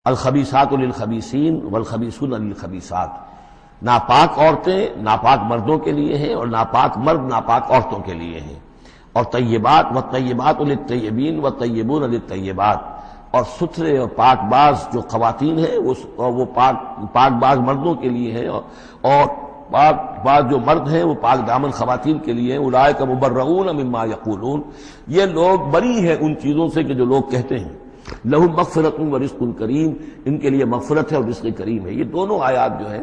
الخبیثات للخبیثین والخبیثون للخبیثات، ناپاک عورتیں ناپاک مردوں کے لیے ہیں اور ناپاک مرد ناپاک عورتوں کے لیے ہیں، اور طیبات والطیبات للطیبین والطیبون للطیبات، اور ستھرے اور پاک باز جو خواتین ہیں وہ پاک باز مردوں کے لیے ہیں، اور پاک باز جو مرد ہیں وہ پاک دامن خواتین کے لیے ہیں۔ اولئک مبرؤون مما یقولون، یہ لوگ بری ہیں ان چیزوں سے کہ جو لوگ کہتے ہیں۔ لہم مغفرۃ ورزق کریم، ان کے لیے مغفرت ہے اور رزق کریم ہے۔ یہ دونوں آیات جو ہیں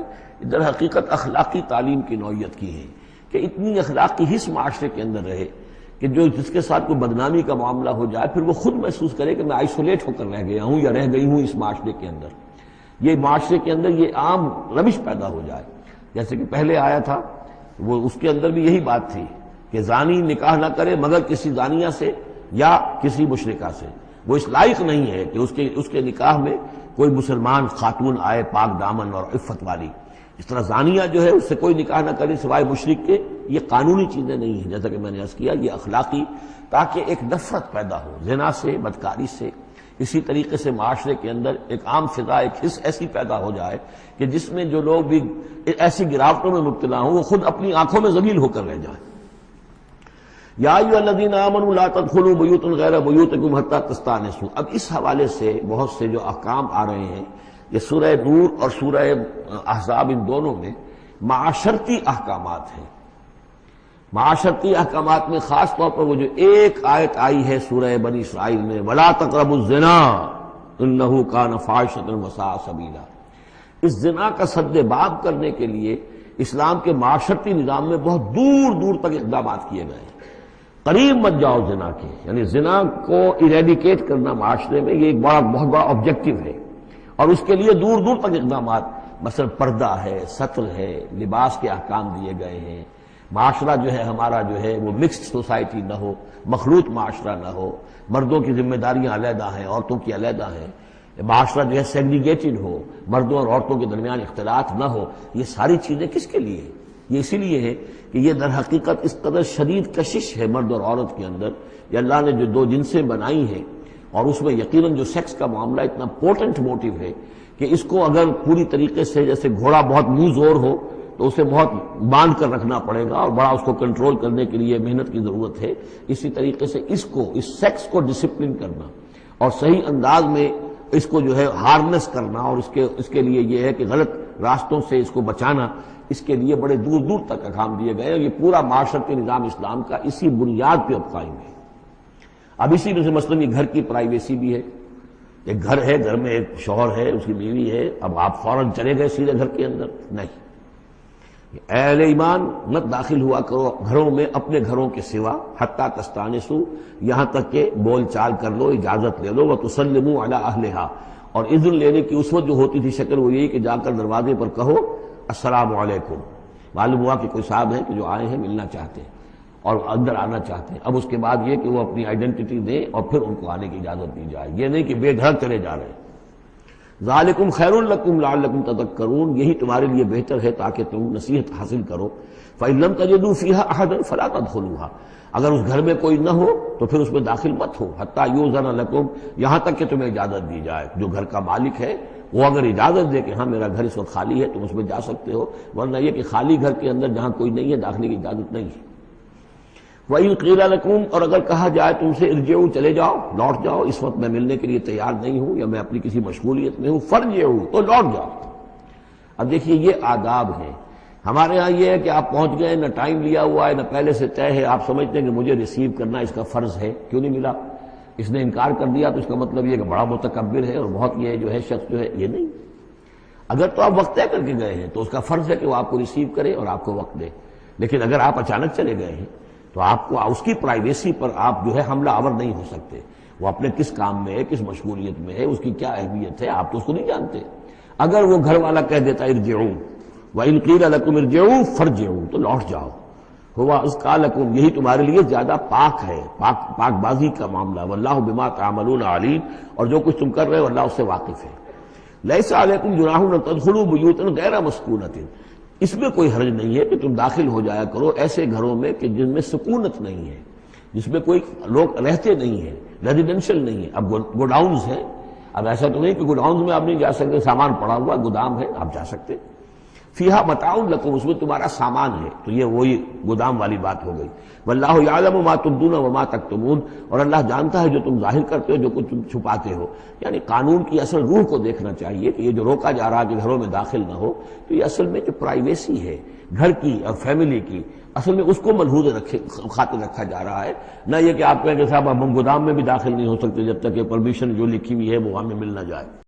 در حقیقت اخلاقی تعلیم کی نوعیت کی ہیں کہ اتنی اخلاق کی حس معاشرے کے اندر رہے کہ جس کے ساتھ کوئی بدنامی کا معاملہ ہو جائے پھر وہ خود محسوس کرے کہ میں آئسولیٹ ہو کر رہ گیا ہوں یا رہ گئی ہوں اس معاشرے کے اندر، یہ معاشرے کے اندر یہ عام روش پیدا ہو جائے۔ جیسے کہ پہلے آیا تھا وہ اس کے اندر بھی یہی بات تھی کہ زانی نکاح نہ کرے مگر کسی زانیہ سے یا کسی مشرکہ سے، وہ اس لائق نہیں ہے کہ اس کے نکاح میں کوئی مسلمان خاتون آئے پاک دامن اور عفت والی۔ اس طرح زانیہ جو ہے اس سے کوئی نکاح نہ کرے سوائے مشرک کے، یہ قانونی چیزیں نہیں ہیں جیسا کہ میں نے عرض کیا، یہ اخلاقی، تاکہ ایک نفرت پیدا ہو زنا سے، بدکاری سے۔ اسی طریقے سے معاشرے کے اندر ایک عام فضا، ایک حس ایسی پیدا ہو جائے کہ جس میں جو لوگ بھی ایسی گراوٹوں میں مبتلا ہوں وہ خود اپنی آنکھوں میں ذلیل ہو کر رہ جائیں۔ یا ایھا الذین آمنوا لا تدخلوا بیوتا غیر بیوتکم حتی تستأنسوا، اب اس حوالے سے بہت سے جو احکام آ رہے ہیں، یہ سورہ نور اور سورہ احزاب ان دونوں میں معاشرتی احکامات ہیں۔ معاشرتی احکامات میں خاص طور پر وہ جو ایک آیت آئی ہے سورہ بنی اسرائیل میں، وَلَا تَقْرَبُوا الزِّنَا إِنَّهُ كَانَ فَاحِشَةً وَسَاءَ سَبِيلًا، اس زنا کا سد باب کرنے کے لیے اسلام کے معاشرتی نظام میں بہت دور دور تک اقدامات کیے گئے ہیں۔ قریب مت جاؤ زنا کے، یعنی زنا کو ایریڈیکیٹ کرنا معاشرے میں یہ ایک بہت بڑا آبجیکٹو ہے، اور اس کے لیے دور دور تک اقدامات، مثلا پردہ ہے، ستر ہے، لباس کے احکام دیے گئے ہیں۔ معاشرہ جو ہے ہمارا جو ہے وہ مکسڈ سوسائٹی نہ ہو، مخلوط معاشرہ نہ ہو، مردوں کی ذمہ داریاں علیحدہ ہیں، عورتوں کی علیحدہ ہیں، معاشرہ جو ہے سیگریگیٹڈ ہو، مردوں اور عورتوں کے درمیان اختلاط نہ ہو۔ یہ ساری چیزیں کس کے لیے ہیں؟ یہ اسی لیے ہے کہ یہ در حقیقت اس قدر شدید کشش ہے مرد اور عورت کے اندر، یہ اللہ نے جو دو جنسیں بنائی ہیں، اور اس میں یقیناً جو سیکس کا معاملہ اتنا پورٹنٹ موٹیو ہے کہ اس کو اگر پوری طریقے سے جیسے گھوڑا بہت منہ زور ہو تو اسے بہت باندھ کر رکھنا پڑے گا اور بڑا اس کو کنٹرول کرنے کے لیے محنت کی ضرورت ہے، اسی طریقے سے اس سیکس کو ڈسپلن کرنا اور صحیح انداز میں اس کو جو ہے ہارنس کرنا، اور اس کے لیے یہ ہے کہ غلط راستوں سے اس کو بچانا، اس کے لیے بڑے دور دور تک احکام دیے گئے ہیں۔ یہ پورا معاشرتی نظام اسلام کا اسی بنیاد پہ اب قائم ہے۔ اب اسی میں سے مثلاً یہ گھر کی پرائیویسی بھی ہے، ایک گھر ہے، گھر میں ایک شوہر ہے، اس کی بیوی ہے، اب آپ فوراً چلے گئے سیدھے گھر کے اندر، نہیں، اے اہل ایمان مت داخل ہوا کرو گھروں میں اپنے گھروں کے سوا، حتی تستانسوا، یہاں تک کہ بول چال کر لو، اجازت لے لو، وتسلموا علی اہلہا، اور اذن لینے کی اس وقت جو ہوتی تھی شکل وہ یہی کہ جا کر دروازے پر کہو السلام علیکم، معلوم ہوا کہ کوئی صاحب ہیں کہ جو آئے ہیں ملنا چاہتے ہیں اور اندر آنا چاہتے ہیں۔ اب اس کے بعد یہ کہ وہ اپنی آئیڈینٹی دیں اور پھر ان کو آنے کی اجازت دی جائے، یہ نہیں کہ بے دھڑک چلے جا رہے ہیں۔ ذالکم خیر لکم لعلکم تذکرون، یہی تمہارے لیے بہتر ہے تاکہ تم نصیحت حاصل کرو۔ فإن لم تجدوا فیہا احدا فلا تدخلوها، اگر اس گھر میں کوئی نہ ہو تو پھر اس میں داخل مت ہو، حتی یؤذن لکم، یہاں تک کہ تمہیں اجازت دی جائے۔ جو گھر کا مالک ہے وہ اگر اجازت دے کہ ہاں میرا گھر اس وقت خالی ہے تم اس میں جا سکتے ہو، ورنہ یہ کہ خالی گھر کے اندر جہاں کوئی نہیں ہے داخلے کی اجازت نہیں ہے۔ وَإِن قِيلَ لَكُمْ، اور اگر کہا جائے تم سے ارجعوا، چلے جاؤ، لوٹ جاؤ، اس وقت میں ملنے کے لیے تیار نہیں ہوں یا میں اپنی کسی مشغولیت میں ہوں، فارجعوا، تو لوٹ جاؤ۔ اب دیکھیے یہ آداب ہیں۔ ہمارے ہاں یہ ہے کہ آپ پہنچ گئے، نہ ٹائم لیا ہوا ہے، نہ پہلے سے طے ہے، آپ سمجھتے ہیں کہ مجھے ریسیو کرنا اس کا فرض ہے، کیوں نہیں ملا؟ اس نے انکار کر دیا تو اس کا مطلب یہ کہ بڑا متکبر ہے اور بہت یہ جو ہے شخص جو ہے، یہ نہیں۔ اگر تو آپ وقت طے کر کے گئے ہیں تو اس کا فرض ہے کہ وہ آپ کو ریسیو کرے اور آپ کو وقت دے، لیکن اگر آپ اچانک چلے گئے ہیں تو آپ کو اس کی پرائیویسی پر آپ جو ہے حملہ آور نہیں ہو سکتے۔ وہ اپنے کس کام میں ہے، کس مشغولیت میں ہے، اس کی کیا اہمیت ہے، آپ تو اس کو نہیں جانتے۔ اگر وہ گھر والا کہہ دیتا ارجعوا، وَإِن قِيلَ لَكُمْ ارْجِعُوا فَارْجِعُوا، تو لوٹ جاؤ، ہوا اذکیٰ لکم، یہی تمہارے لیے زیادہ پاک ہے، پاک بازی کا معاملہ، واللہ بما تعملون علیم، اور جو کچھ تم کر رہے ہو اللہ اس سے واقف ہے۔ لیس علیکم جناح ان تدخلوا بیوتا غیر مسکونۃ، اس میں کوئی حرج نہیں ہے کہ تم داخل ہو جایا کرو ایسے گھروں میں کہ جن میں سکونت نہیں ہے، جس میں کوئی لوگ رہتے نہیں ہیں، ریزیڈینشل نہیں ہے۔ اب گوڈاؤنز ہیں، اب ایسا تو نہیں کہ گڈاؤن میں آپ نہیں جا سکتے، سامان پڑا ہوا گودام ہے آپ جا سکتے، فیہا متاع لکم، اس میں تمہارا سامان ہے، تو یہ وہی گودام والی بات ہو گئی۔ واللہ یعلم ما تبدون وما تکتمون، اور اللہ جانتا ہے جو تم ظاہر کرتے ہو جو کچھ تم چھپاتے ہو۔ یعنی قانون کی اصل روح کو دیکھنا چاہیے کہ یہ جو روکا جا رہا ہے کہ گھروں میں داخل نہ ہو، تو یہ اصل میں جو پرائیویسی ہے گھر کی اور فیملی کی، اصل میں اس کو ملحوظ خاطر رکھا جا رہا ہے، نہ یہ کہ آپ کہیں کہ صاحب ہم گودام میں بھی داخل نہیں ہو سکتے جب تک کہ پرمیشن جو لکھی ہوئی ہے وہ ہمیں مل نہ جائے۔